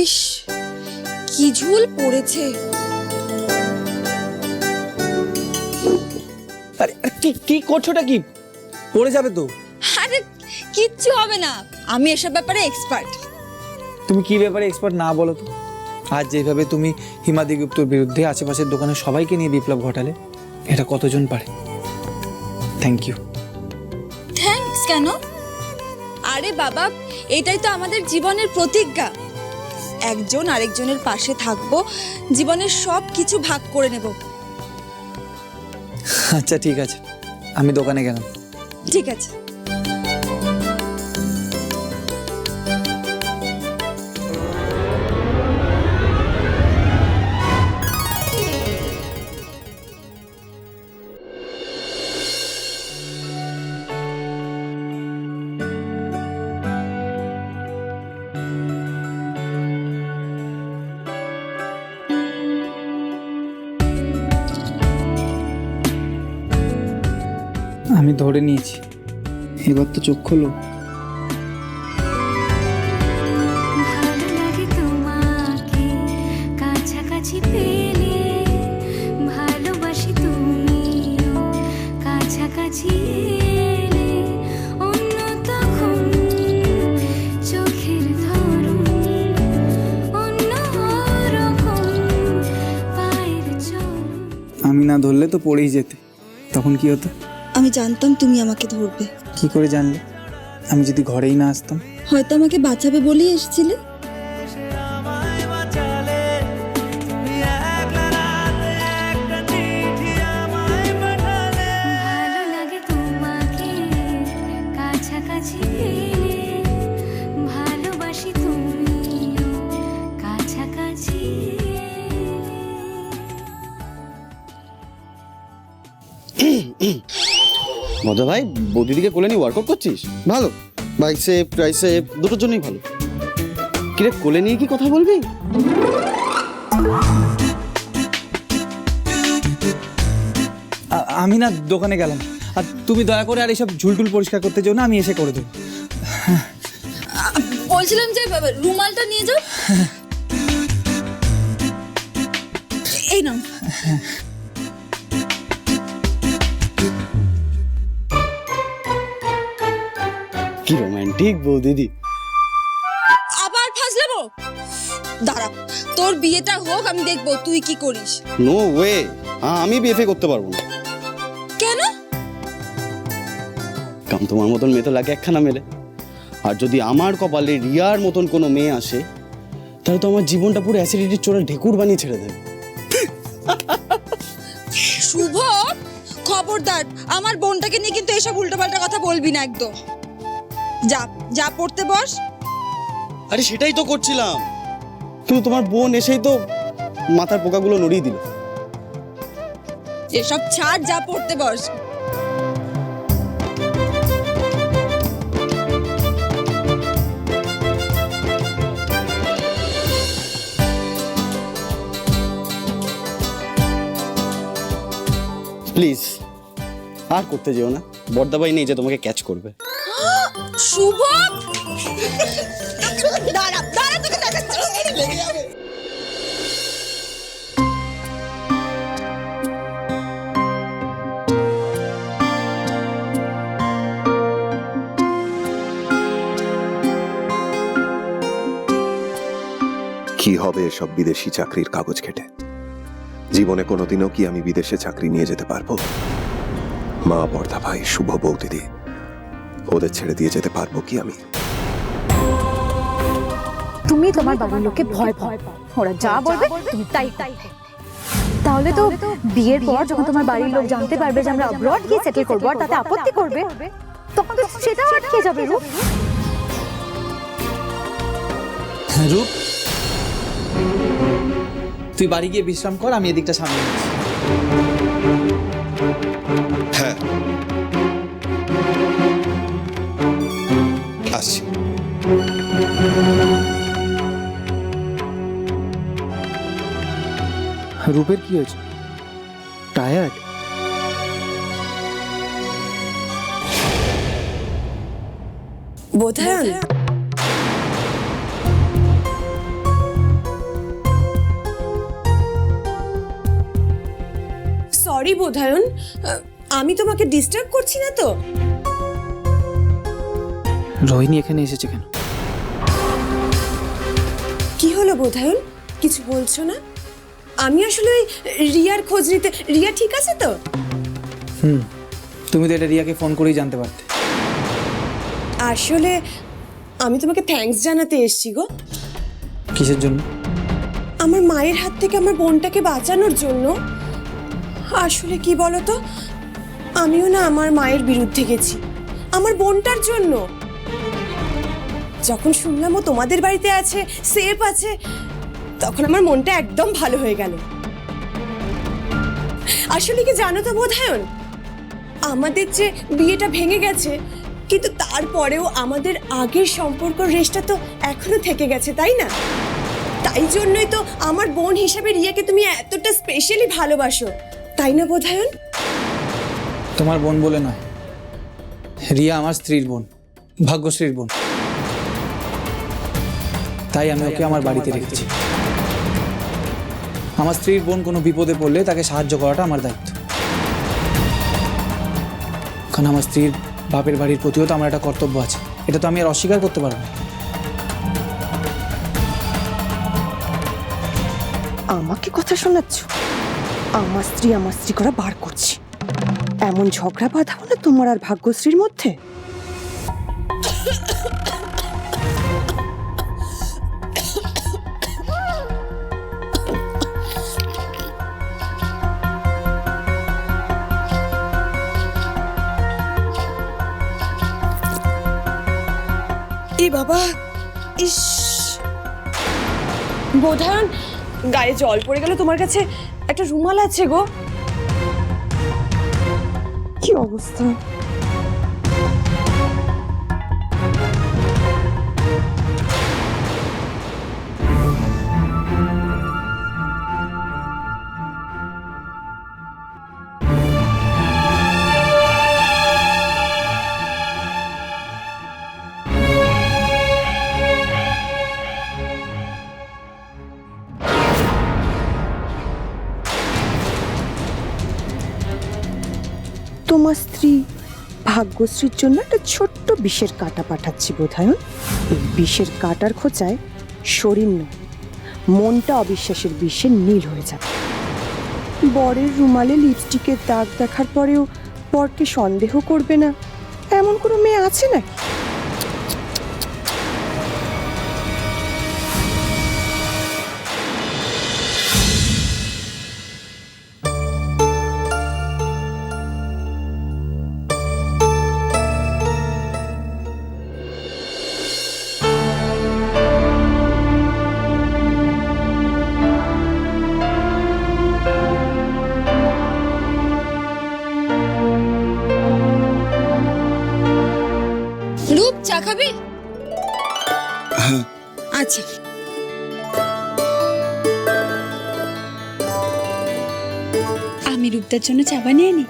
ইস, কি ঝুল পড়েছে। আরে কি করছোটা কি? পড়ে যাবে তো। আরে কিচ্ছু হবে না, আমি এসব ব্যাপারে এক্সপার্ট। তুমি কি ব্যাপারে এক্সপার্ট না বলো তো? আজ যেভাবে তুমি হিমাদি গুপ্তর বিরুদ্ধে আশেপাশের দোকানে সবাইকে নিয়ে বিপ্লব ঘটালে, এটা কতজন পারে? Thank you. থ্যাঙ্কস কেন? আরে বাবা, এটাই তো আমাদের জীবনের প্রতিজ্ঞা। একজন আরেকজনের পাশে থাকবো, জীবনের সব কিছু ভাগ করে নেব। আচ্ছা ঠিক আছে, আমি দোকানে গেলাম। ঠিক আছে। আমি ধরে নিয়েছি, এবার তো চোখ খোলো। ভালো লাগে তোমাকে কাছাকাছি পেলে, ভালোবাসি তুমিও কাছাকাছি এলে, অন্য তখন চোখের ধরন অন্য রকম, পায়ের চলন। আমি না ধরলে তো পড়েই যেতে, তখন কি হতো? আমি জানতাম তুমি আমাকে ধরবে। কি করে জানলে? আমি যদি ঘরেই না আসতাম? হয়তো আমাকে বাঁচাবে বলেই এসেছিলে। ভালো লাগে তোমাকে কাছাকাছি পেলে, ভালোবাসি তুমিও কাছাকাছি মজা ভাই, বৌদিদিকে কোলে নিয়ে ওয়ার্কআউট করছিস? ভালো, বাইসেপ ট্রাইসেপ দুটোর জন্যই ভালো। কিরে, কোলে নিয়ে কি কথা বলবি? আমি না দোকানে গেলাম, আর তুমি দয়া করে আর এইসব ঝুলটুল পরিষ্কার করতে যাও না, আমি এসে করে দেবো। বলছিলাম যে রুমালটা নিয়ে যাও। এই নাও। কি রোমান্টিক বৌদিদি। আবার ফাজলামো? দাঁড়া, তোর বিয়েটা হোক, আমি দেখবো তুই কি করিস। নো ওয়ে, আমি বিএফএ করতে পারবো না। কেন? কারণ তোমার মতন মেয়ে তো লাগে একখানা মেলে। আর যদি আমার কপালে রিয়ার মতন কোনো মেয়ে আসে, তাহলে তো আমার জীবনটা পুরো অ্যাসিডিটির চোরা ঢেকুর বানিয়ে ছেড়ে দেবে। শুভ, খবরদার আমার বোনটাকে নিয়ে কিন্তু এসব উল্টোপাল্টা কথা বলবি না একদম। যা যা পড়তে বস। আরে সেটাই তো করছিলাম, কিন্তু তোমার বোন এসেই তো মাথার পোকাগুলো নড়িয়ে দিল। এসব ছাড়, যা পড়তে বস। প্লিজ আর করতে যেও না, বর্দাবাই নেই যে তোমাকে ক্যাচ করবে। শুভ, দাঁড়া দাঁড়া, তোকে দেখাচ্ছি। কি হবে এসব বিদেশি চাকরির কাগজ ঘেটে? জীবনে কোনোদিনও কি আমি বিদেশে চাকরি নিয়ে যেতে পারবো? মা, বর্দা ভাই, শুভ, বৌদিদি, ওদের ছেড়ে দিয়ে যেতে পারবো কি আমি? তুমি তোমার বাড়ির লোককে ভয় পাও, ওরা যা বলবে তুমি তাই তাই। তাহলে তো বিয়ের পর যখন তোমার বাড়ির লোক জানতে পারবে যে আমরা অ্যাব্রড গিয়ে সেটেল করবো, আর তাতে আপত্তি করবে, তখন তো সেটাও আটকে যাবে। রূপ, রূপ, তুই বাড়ি গিয়ে বিশ্রাম কর, আমি এদিকটা সামনে নিচ্ছি। হ্যাঁ, আসছি। রূপের কি হয়েছে? টায়ার্ড? বোধায়ন, সরি বোধায়ন, আমি তোমাকে ডিস্টার্ব করছি না তো? রোহিণী এখানে এসেছে কেন? কি হলো বোধায়ন, কিছু বলছো না? আমি আসলে ওই রিয়ার খোঁজ নিতে। রিয়া ঠিক আছে তো? তুমি তো এটা রিয়াকে ফোন করেই জানতে পারতে। আসলে আমি তোমাকে থ্যাঙ্কস জানাতে এসেছি গো। কিসের জন্য? আমার মায়ের হাত থেকে আমার বোনটাকে বাঁচানোর জন্য। আসলে কি বলতো, আমিও না আমার মায়ের বিরুদ্ধে গেছি আমার বোনটার জন্য। যখন শুনলাম ও তোমাদের বাড়িতে আছে, সেফ আছে, তখন আমার মনটা একদম ভালো হয়ে গেল। আসলে কি জানো তো বোধায়ন, আমাদের যে বিয়েটা ভেঙে গেছে, কিন্তু তারপরেও আমাদের আগের সম্পর্কের রেশটা তো এখনো থেকে গেছে, তাই না? তাই জন্যই তো আমার বোন হিসেবে রিয়াকে তুমি এতটা স্পেশালি ভালোবাসো, তাই না বোধায়ন? তোমার বোন বলে নয়, রিয়া আমার স্ত্রীর বোন, ভাগ্যশ্রীর বোন। তাই আমি ওকে আমার বাড়িতে রেখেছি। আমার স্ত্রীর বোন কোনো বিপদে পড়লে তাকে সাহায্য করাটা আমার দায়িত্ব। কারণ আমার স্ত্রীর বাপের বাড়ির প্রতিও তো আমার একটা কর্তব্য আছে, এটা তো আমি আর অস্বীকার করতে পারবো না। আমাকে কথা শোনাচ্ছ? আমার স্ত্রী করা বার করছি। এমন ঝগড়া বাঁধাবো না তোমার আর ভাগ্যশ্রীর মধ্যে। এ বাবা, ইস, বোধায়ন গায়ে জল পড়ে গেল। তোমার কাছে একটা রুমাল আছে গো? কি অবস্থা! তোমার স্ত্রী ভাগ্যশ্রীর জন্য একটা ছোট্ট বিষের কাঁটা পাঠাচ্ছি বোধায়ন। এই বিষের কাঁটার খোঁচায় শরীর নয়, মনটা অবিশ্বাসের বিষে নীল হয়ে যাবে। বরের রুমালে লিপস্টিকের দাগ দেখার পরেও বরকে সন্দেহ করবে না, এমন কোনো মেয়ে আছে নাকি? রূপ, চা খাবি? আচ্ছা। আমি রূপদার জন্য চা বানিয়ে নি।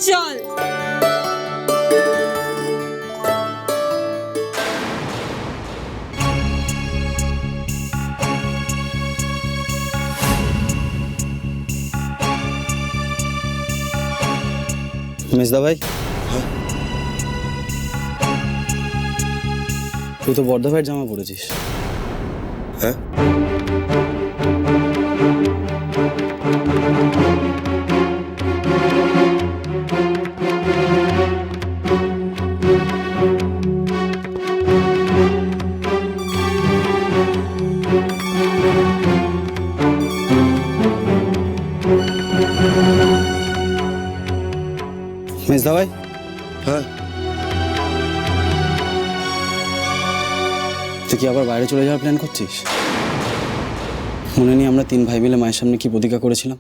চল। মেজদা ভাই, তুই তো বর্ধা ভাইয়ের জামা পরেছিস। হ্যাঁ, মেজদা ভাই, হ্যাঁ, তুই কি আবার বাইরে চলে যাওয়ার প্ল্যান করছিস? মনে নেই আমরা 3 ভাই মিলে মায়ের সামনে কি প্রতিজ্ঞা করেছিলাম?